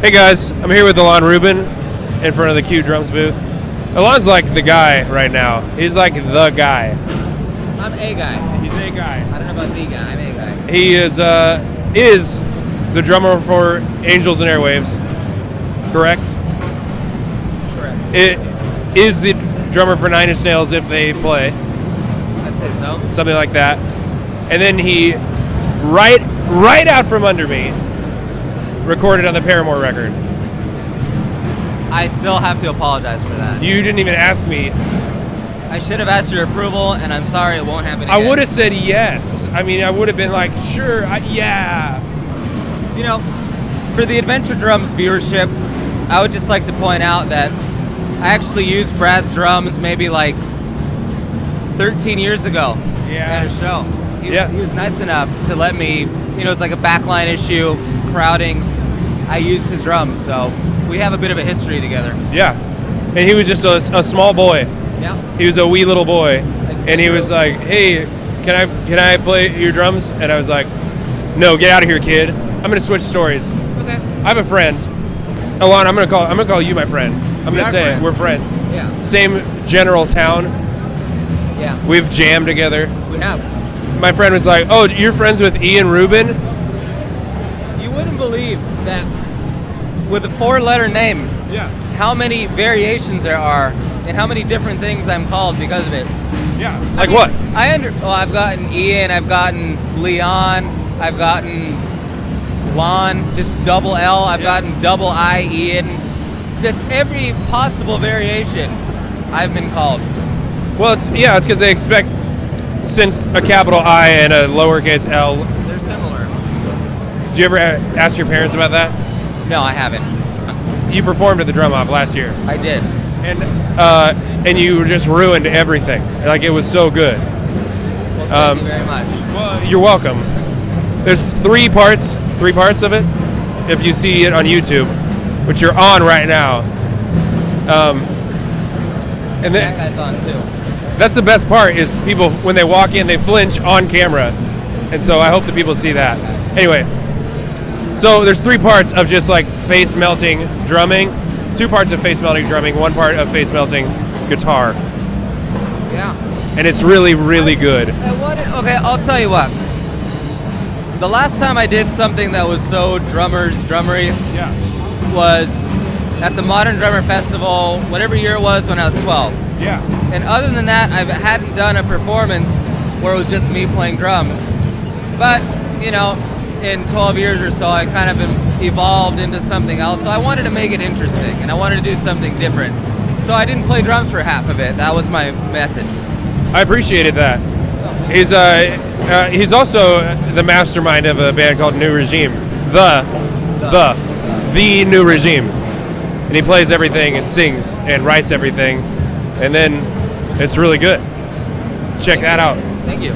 Hey guys, I'm here with Ilan Rubin in front of the Q Drums booth. Ilan's like the guy right now. He's like the guy. I'm a guy. He's a guy. I don't know about the guy. I'm a guy. He is the drummer for Angels and Hairweaves. Correct? Correct. It is the drummer for Nine Inch Nails if they play. I'd say so. Something like that. And then he, right out from under me, recorded on the Paramore record. I still have to apologize for that. You didn't even ask me. I should have asked your approval, and I'm sorry it won't happen again. I would have said yes. I mean, I would have been like, sure, yeah. You know, for the Adventure Drums viewership, I would just like to point out that I actually used Brad's drums maybe like 13 years ago at a show. He was nice enough to let me, it's like a backline issue, crowding. I used his drums, so we have a bit of a history together. Yeah. And he was just a small boy. Yeah. He was a wee little boy. And he was like, hey, can I play your drums? And I was like, no, get out of here, kid. I'm going to switch stories. Okay. I have a friend. Alon, I'm gonna call you my friend. I'm gonna say it. We're friends. Yeah. Same general town. Yeah. We've jammed together. We have. My friend was like, oh, you're friends with Ilan Rubin? You wouldn't believe that with a 4-letter name, how many variations there are and how many different things I'm called because of it. Yeah. Like what? I've gotten Ian, I've gotten Leon, I've gotten Lon, just double L, I've gotten double I Ian. Just every possible variation I've been called. Well, it's because they expect, since a capital I and a lowercase L. They're similar. Did you ever ask your parents about that? No, I haven't. You performed at the Drum Off last year. I did. And you just ruined everything. Like, it was so good. Well, thank you very much. Well, you're welcome. There's three parts of it, if you see it on YouTube, which you're on right now. And then, that guy's on too. that's the best part, is people, when they walk in, they flinch on camera. And so I hope that people see that. Anyway, so there's 3 parts of just like face melting drumming, 2 parts of face melting drumming, 1 part of face melting guitar. Yeah. And it's really, really good. Okay, I'll tell you what. The last time I did something that was so drummery was at the Modern Drummer Festival, whatever year it was, when I was 12. Yeah. And other than that, I hadn't done a performance where it was just me playing drums. But, in 12 years or so, I kind of evolved into something else. So I wanted to make it interesting, and I wanted to do something different. So I didn't play drums for half of it. That was my method. I appreciated that. He's also the mastermind of a band called New Regime. The New Regime. And he plays everything and sings and writes everything. And then it's really good. Check that out. Thank you.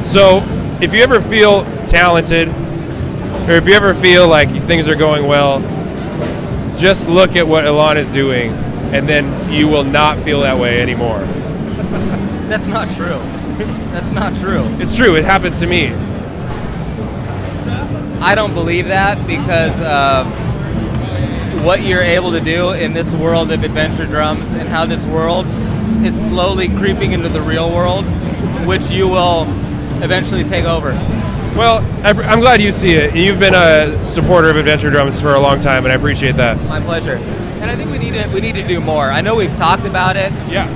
So if you ever feel talented, or if you ever feel like things are going well, just look at what Ilan is doing, and then you will not feel that way anymore. That's not true. That's not true. It's true. It happens to me. I don't believe that because what you're able to do in this world of adventure drums and how this world is slowly creeping into the real world, which you will eventually take over. Well, I'm glad you see it. You've been a supporter of adventure drums for a long time, and I appreciate that. My pleasure. And I think we need to do more. I know we've talked about it. Yeah.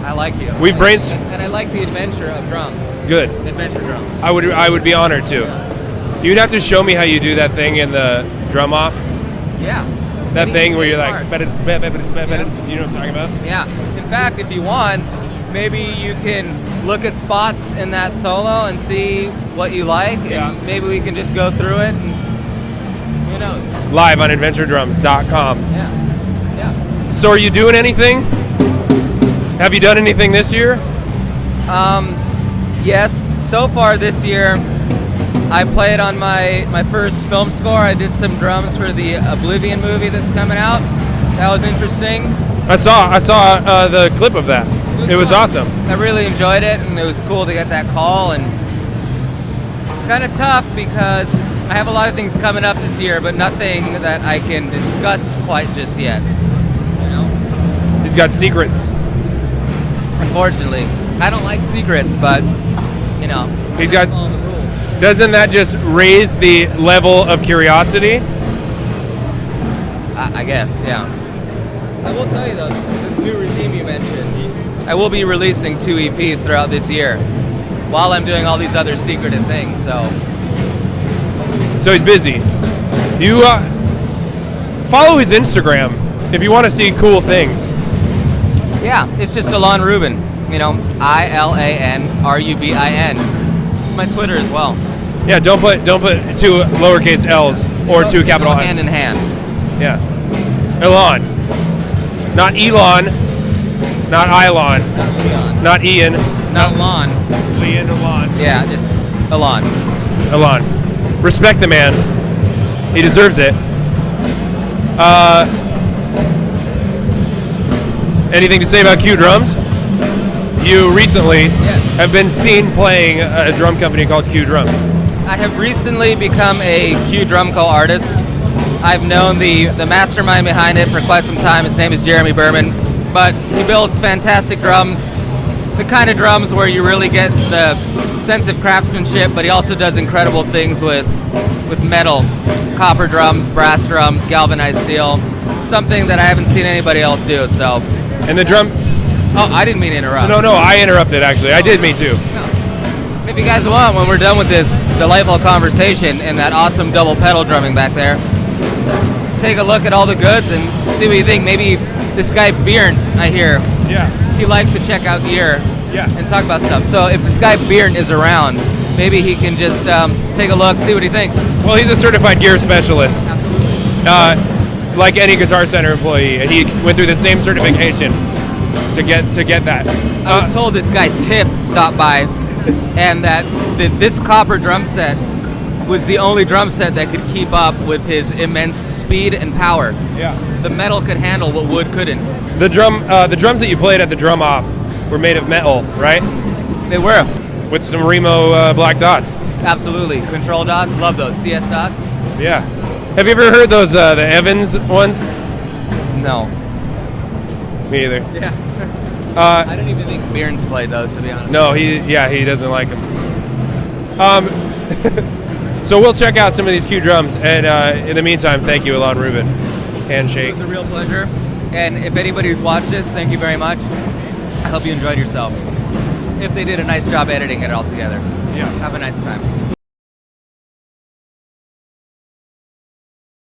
I like you. We've brainstormed, and I like the adventure of drums. Good. Adventure drums. I would be honored to. Yeah. You'd have to show me how you do that thing in the Drum Off. Yeah. That thing where you're like, you know what I'm talking about? Yeah. In fact, if you want, maybe you can look at spots in that solo and see what you like, and maybe we can just go through it, and who knows? Live on AdventureDrums.com. Yeah. So are you doing anything? Have you done anything this year? Yes. So far this year, I played on my first film score. I did some drums for the Oblivion movie that's coming out. That was interesting. I saw the clip of that. It was awesome. I really enjoyed it, and it was cool to get that call. And it's kind of tough because I have a lot of things coming up this year, but nothing that I can discuss quite just yet. You know? He's got secrets. Unfortunately, I don't like secrets, but you know, He's got. all the rules. Doesn't that just raise the level of curiosity? I guess, yeah. I will tell you though, this new regime you mentioned, I will be releasing 2 EPs throughout this year, while I'm doing all these other secretive things. So he's busy. You follow his Instagram if you want to see cool things. Yeah, it's just Ilan Rubin. You know, ILAN RUBIN. It's my Twitter as well. Yeah, don't put 2 lowercase L's or 2 capital Go I's. hand in hand. Yeah. Ilan. Not Elon. Not Ilan. Not Leon. Not Ian. Not Lon. Leon, Ilan. Yeah, just Ilan. Ilan. Respect the man. He deserves it. Anything to say about Q Drums? You recently have been seen playing a drum company called Q Drums. I have recently become a Q Drum Co. artist. I've known the mastermind behind it for quite some time. His name is Jeremy Berman, but he builds fantastic drums, the kind of drums where you really get the sense of craftsmanship, but he also does incredible things with metal, copper drums, brass drums, galvanized steel, something that I haven't seen anybody else do. So, And the drum... oh, I didn't mean to interrupt. No, I interrupted actually. I did me too. If you guys want, when we're done with this delightful conversation and that awesome double pedal drumming back there, take a look at all the goods and see what you think. Maybe this guy Bjorn, I hear, Yeah. he likes to check out gear Yeah. and talk about stuff. So if this guy Bjorn is around, maybe he can just take a look, see what he thinks. Well, he's a certified gear specialist. Absolutely. Like any Guitar Center employee, and he went through the same certification to get that. I was told this guy Tip stopped by, and that this copper drum set was the only drum set that could keep up with his immense speed and power. Yeah. The metal could handle what wood couldn't. The drums that you played at the drum off were made of metal, right? They were. With some Remo black dots. Absolutely. Control dots, love those. CS dots? Yeah. Have you ever heard those the Evans ones? No. Me either. Yeah. Uh, I don't even think Bjorn's played those, to be honest. no, he doesn't like them. So we'll check out some of these Q drums, and in the meantime, thank you, Ilan Rubin. It Handshake. was a real pleasure. And if anybody who's watched this, thank you very much. I hope you enjoyed yourself. If they did a nice job editing it all together. Yeah. Have a nice time.